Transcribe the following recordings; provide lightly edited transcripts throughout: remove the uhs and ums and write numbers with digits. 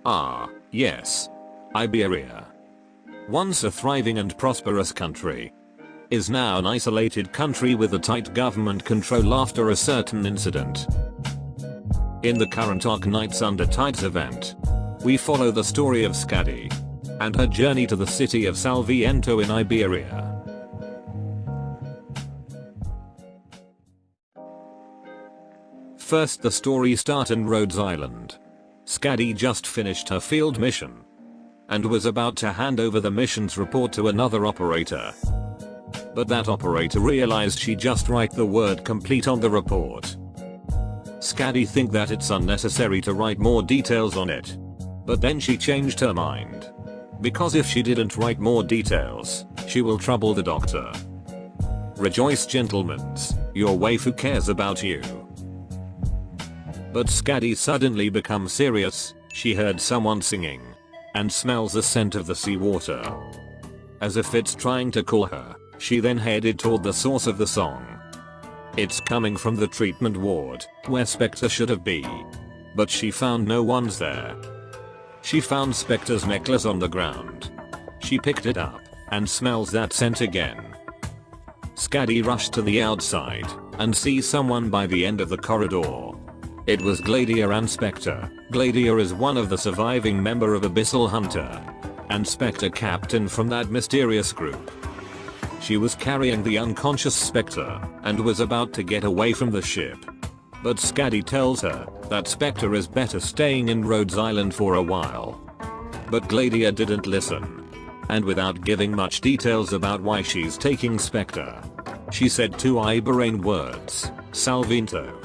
Ah, yes. Iberia. Once a thriving and prosperous country, is now an isolated country with a tight government control after a certain incident. In the current Arknights Under Tides event, we follow the story of Skadi and her journey to the city of Salviento in Iberia. First, the story starts in Rhodes Island. Skadi just finished her field mission and was about to hand over the mission's report to another operator. But that operator realized she just write the word complete on the report. Skadi think that it's unnecessary to write more details on it. But then she changed her mind. Because if she didn't write more details, she will trouble the doctor. Rejoice, gentlemens, your waifu cares about you. But Skadi suddenly becomes serious. She heard someone singing and smells the scent of the seawater. As if it's trying to call her, she then headed toward the source of the song. It's coming from the treatment ward, where Spectre should have been. But she found no one's there. She found Spectre's necklace on the ground. She picked it up and smells that scent again. Skadi rushed to the outside and sees someone by the end of the corridor. It was Gladiia and Spectre. Gladiia is one of the surviving member of Abyssal Hunter and Spectre captain from that mysterious group. She was carrying the unconscious Spectre and was about to get away from the ship. But Skadi tells her that Spectre is better staying in Rhodes Island for a while. But Gladiia didn't listen. And without giving much details about why she's taking Spectre, she said two Heavyrain words, Salviento,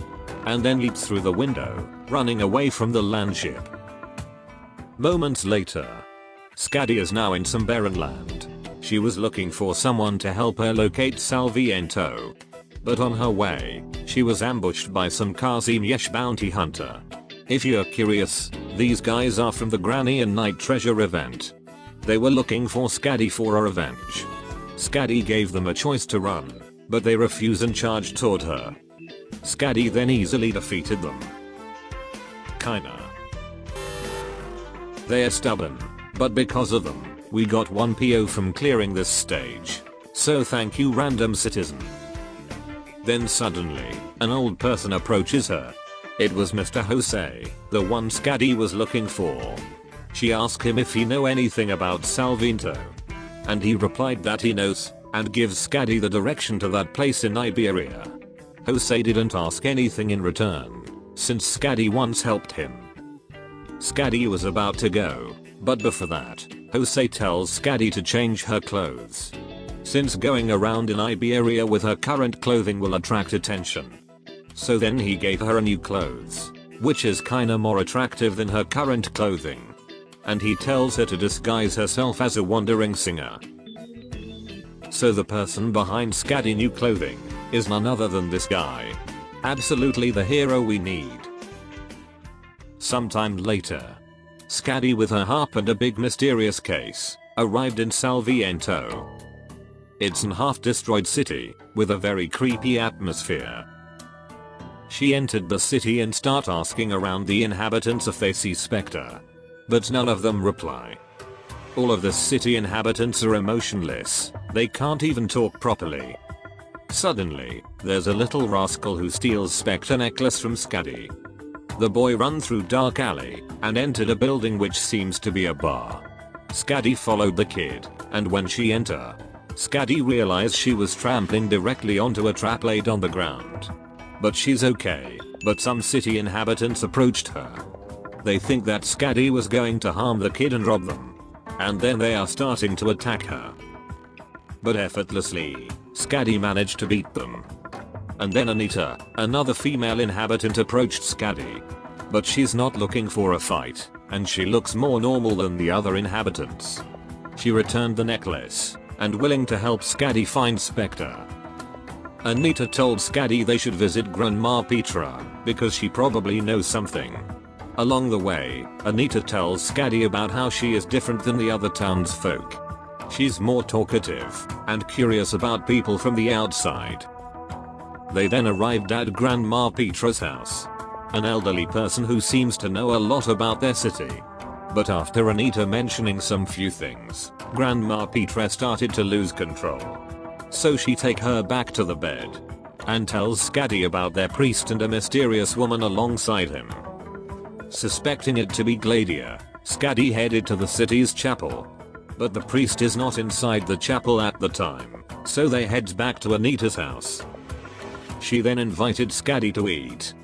and then leaped through the window, running away from the land ship. Moments later, Skadi is now in some barren land. She was looking for someone to help her locate Salviento. But on her way, she was ambushed by some Kazimierz bounty hunter. If you're curious, these guys are from the Granny and Night Treasure event. They were looking for Skadi for a revenge. Skadi gave them a choice to run, but they refused and charged toward her. Skadi then easily defeated them. Kinda. They're stubborn, but because of them, we got 1 PO from clearing this stage. So thank you, random citizen. Then suddenly, an old person approaches her. It was Mr. Jose, the one Skadi was looking for. She asked him if he know anything about Salviento. And he replied that he knows, and gives Skadi the direction to that place in Iberia. Jose didn't ask anything in return, since Skadi once helped him. Skadi was about to go, but before that, Jose tells Skadi to change her clothes, since going around in Iberia with her current clothing will attract attention. So then he gave her a new clothes, which is kinda more attractive than her current clothing. And he tells her to disguise herself as a wandering singer. So the person behind Skadi new clothing is none other than this guy. Absolutely the hero we need. Sometime later, Skadi with her harp and a big mysterious case arrived in Salviento. It's an half-destroyed city with a very creepy atmosphere. She entered the city and start asking around the inhabitants if they see Spectre. But none of them reply. All of the city inhabitants are emotionless, they can't even talk properly. Suddenly, there's a little rascal who steals Spectre necklace from Skadi. The boy ran through dark alley and entered a building which seems to be a bar. Skadi followed the kid, and when she entered, Skadi realized she was trampling directly onto a trap laid on the ground. But she's okay, but some city inhabitants approached her. They think that Skadi was going to harm the kid and rob them. And then they are starting to attack her. But effortlessly, Skadi managed to beat them. And then Anita, another female inhabitant, approached Skadi. But she's not looking for a fight, and she looks more normal than the other inhabitants. She returned the necklace, and willing to help Skadi find Spectre. Anita told Skadi they should visit Grandma Petra, because she probably knows something. Along the way, Anita tells Skadi about how she is different than the other townsfolk. She's more talkative and curious about people from the outside. They then arrived at Grandma Petra's house. An elderly person who seems to know a lot about their city. But after Anita mentioning some few things, Grandma Petra started to lose control. So she take her back to the bed and tells Skadi about their priest and a mysterious woman alongside him. Suspecting it to be Gladiia, Skadi headed to the city's chapel. But the priest is not inside the chapel at the time, so they heads back to Anita's house. She then invited Skadi to eat.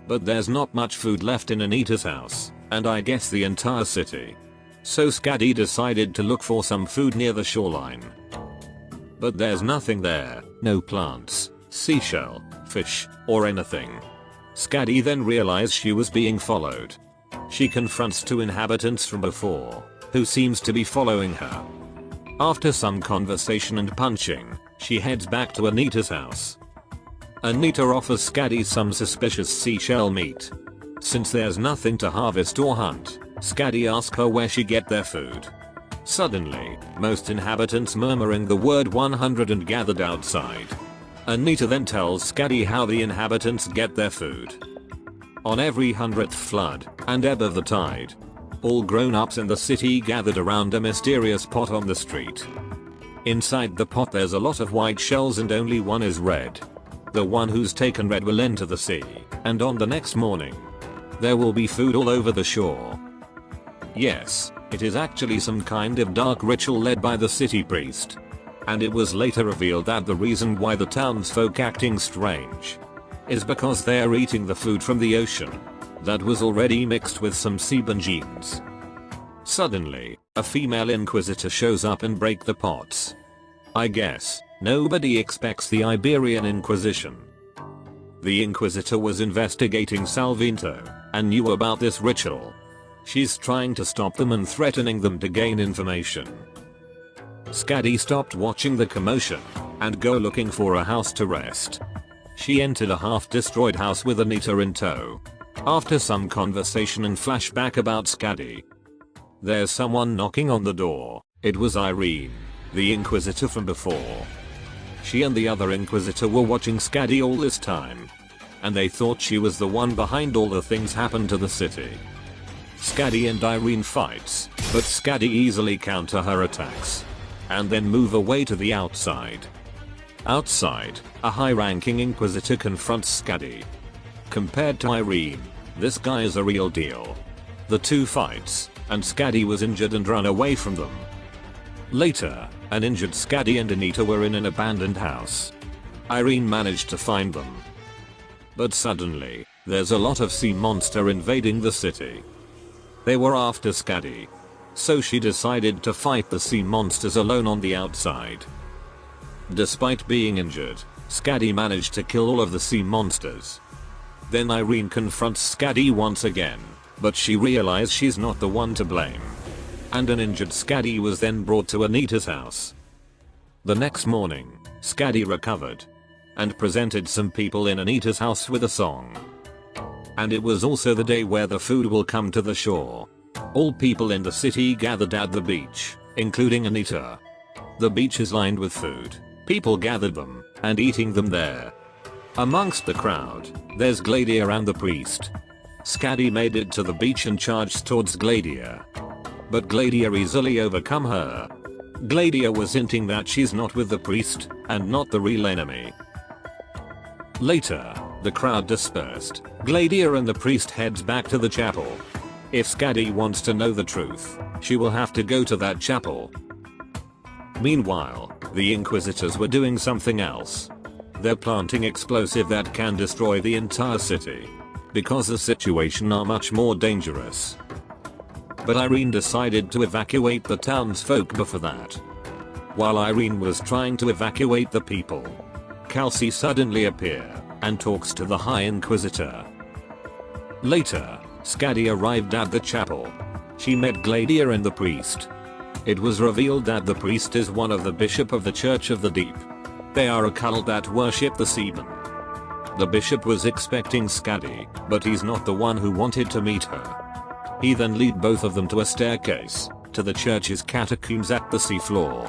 But there's not much food left in Anita's house, and I guess the entire city. So Skadi decided to look for some food near the shoreline. But there's nothing there, no plants, seashell, fish, or anything. Skadi then realized she was being followed. She confronts two inhabitants from before, who seems to be following her. After some conversation and punching, she heads back to Anita's house. Anita offers Skadi some suspicious seashell meat. Since there's nothing to harvest or hunt, Skadi asks her where she get their food. Suddenly, most inhabitants murmuring the word 100 and gathered outside. Anita then tells Skadi how the inhabitants get their food. On every 100th flood and ebb of the tide, all grown-ups in the city gathered around a mysterious pot on the street. Inside the pot there's a lot of white shells and only one is red. The one who's taken red will enter the sea, and on the next morning, there will be food all over the shore. Yes, it is actually some kind of dark ritual led by the city priest. And it was later revealed that the reason why the townsfolk acting strange is because they are eating the food from the ocean that was already mixed with some seaborne genes. Suddenly, a female inquisitor shows up and break the pots. I guess nobody expects the Iberian Inquisition. The Inquisitor was investigating Salviento and knew about this ritual. She's trying to stop them and threatening them to gain information. Skadi stopped watching the commotion and go looking for a house to rest. She entered a half-destroyed house with Anita in tow. After some conversation and flashback about Skadi, there's someone knocking on the door. It was Irene, the Inquisitor from before. She and the other Inquisitor were watching Skadi all this time, and they thought she was the one behind all the things happened to the city. Skadi and Irene fights, but Skadi easily counter her attacks and then move away to the outside. Outside, a high-ranking Inquisitor confronts Skadi. Compared to Irene, this guy is a real deal. The two fights, and Skadi was injured and run away from them. Later, an injured Skadi and Anita were in an abandoned house. Irene managed to find them. But suddenly, there's a lot of sea monster invading the city. They were after Skadi. So she decided to fight the sea monsters alone on the outside. Despite being injured, Skadi managed to kill all of the sea monsters. Then Irene confronts Skadi once again, but she realized she's not the one to blame. And an injured Skadi was then brought to Anita's house. The next morning, Skadi recovered and presented some people in Anita's house with a song. And it was also the day where the food will come to the shore. All people in the city gathered at the beach, including Anita. The beach is lined with food. People gathered them and eating them there. Amongst the crowd, there's Gladiia and the priest. Skadi made it to the beach and charged towards Gladiia. But Gladiia easily overcome her. Gladiia was hinting that she's not with the priest and not the real enemy. Later, the crowd dispersed. Gladiia and the priest heads back to the chapel. If Skadi wants to know the truth, she will have to go to that chapel. Meanwhile, the Inquisitors were doing something else. They're planting explosive that can destroy the entire city, because the situation are much more dangerous. But Irene decided to evacuate the townsfolk before that. While Irene was trying to evacuate the people, Kal'tsit suddenly appears and talks to the High Inquisitor. Later, Skadi arrived at the chapel. She met Gladiia and the priest. It was revealed that the priest is one of the bishop of the Church of the Deep. They are a cult that worship the seamen. The bishop was expecting Skadi, but he's not the one who wanted to meet her. He then lead both of them to a staircase, to the church's catacombs at the seafloor.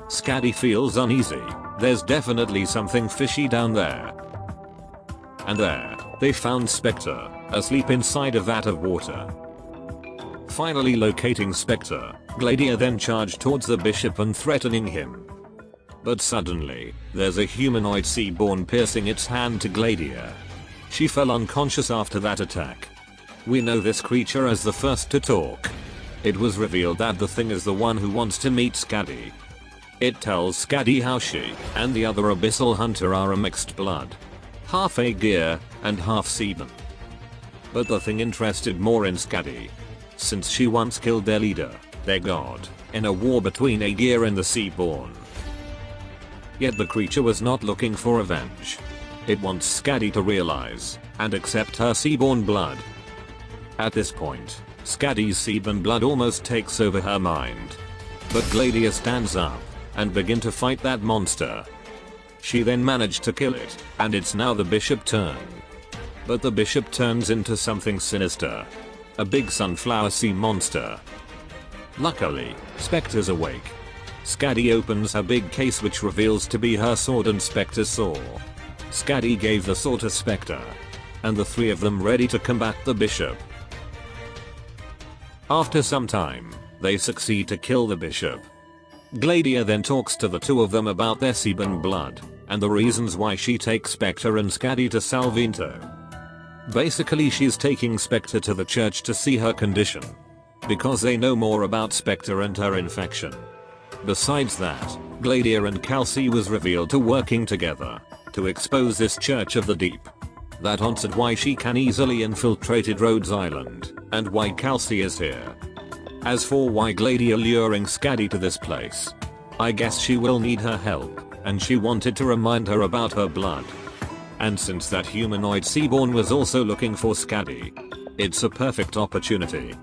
Skadi feels uneasy. There's definitely something fishy down there. And there, they found Spectre, asleep inside a vat of water. finally locating Spectre, Gladiia then charged towards the bishop and threatening him. But suddenly, there's a humanoid seaborn piercing its hand to Gladiia. She fell unconscious after that attack. We know this creature as the first to talk. It was revealed that the thing is the one who wants to meet Skadi. It tells Skadi how she and the other abyssal hunter are a mixed blood. Half Aegir and half Seaborn. But the thing interested more in Skadi, since she once killed their leader, their god, in a war between Aegir and the Seaborn. Yet the creature was not looking for revenge. It wants Skadi to realize and accept her Seaborn blood. At this point, Skadi's Seaborn blood almost takes over her mind. But Gladiia stands up and begin to fight that monster. She then managed to kill it, and it's now the bishop's turn. But the bishop turns into something sinister. A big sunflower sea monster. Luckily, Spectre's awake. Skadi opens her big case which reveals to be her sword and Spectre's saw. Skadi gave the sword to Spectre. And the three of them ready to combat the bishop. After some time, they succeed to kill the bishop. Gladiia then talks to the two of them about their Seaborn blood, and the reasons why she takes Spectre and Skadi to Salviento. Basically she's taking Spectre to the church to see her condition. Because they know more about Spectre and her infection. Besides that, Gladiia and Kal'tsit was revealed to working together to expose this Church of the Deep. That answered why she can easily infiltrated Rhodes Island, and why Kal'tsit is here. As for why Gladiia luring Skadi to this place, I guess she will need her help, and she wanted to remind her about her blood. And since that humanoid Seaborn was also looking for Skadi, it's a perfect opportunity.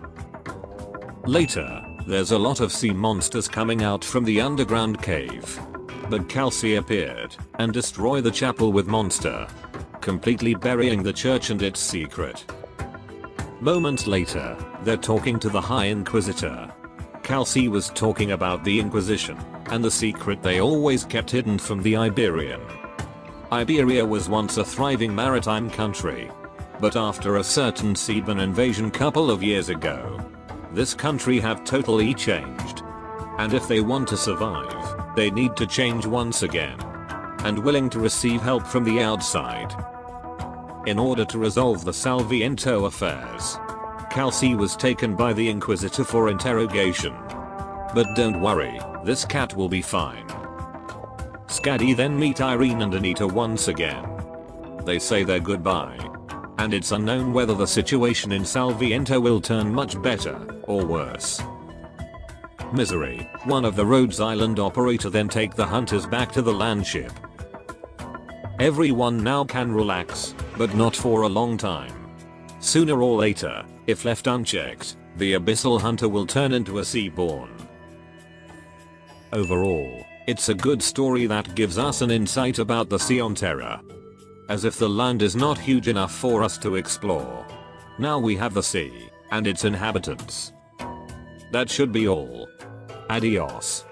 Later, there's a lot of sea monsters coming out from the underground cave. But Kal'tsit appeared and destroyed the chapel with monster, completely burying the church and its secret. Moments later, they're talking to the High Inquisitor. Kal'tsit was talking about the Inquisition and the secret they always kept hidden from the Iberian. Iberia was once a thriving maritime country. But after a certain Seaborn invasion couple of years ago, this country have totally changed. And if they want to survive, they need to change once again. And willing to receive help from the outside. In order to resolve the Salviento affairs, Kal'tsit was taken by the Inquisitor for interrogation. But don't worry, this cat will be fine. Skadi then meet Irene and Anita once again. They say their goodbye. And it's unknown whether the situation in Salviento will turn much better or worse. Misery, one of the Rhodes Island operator then take the hunters back to the land ship. Everyone now can relax, but not for a long time. Sooner or later, if left unchecked, the abyssal hunter will turn into a Seaborn. Overall, it's a good story that gives us an insight about the Sea on Terra. As if the land is not huge enough for us to explore. Now we have the sea, and its inhabitants. That should be all. Adios.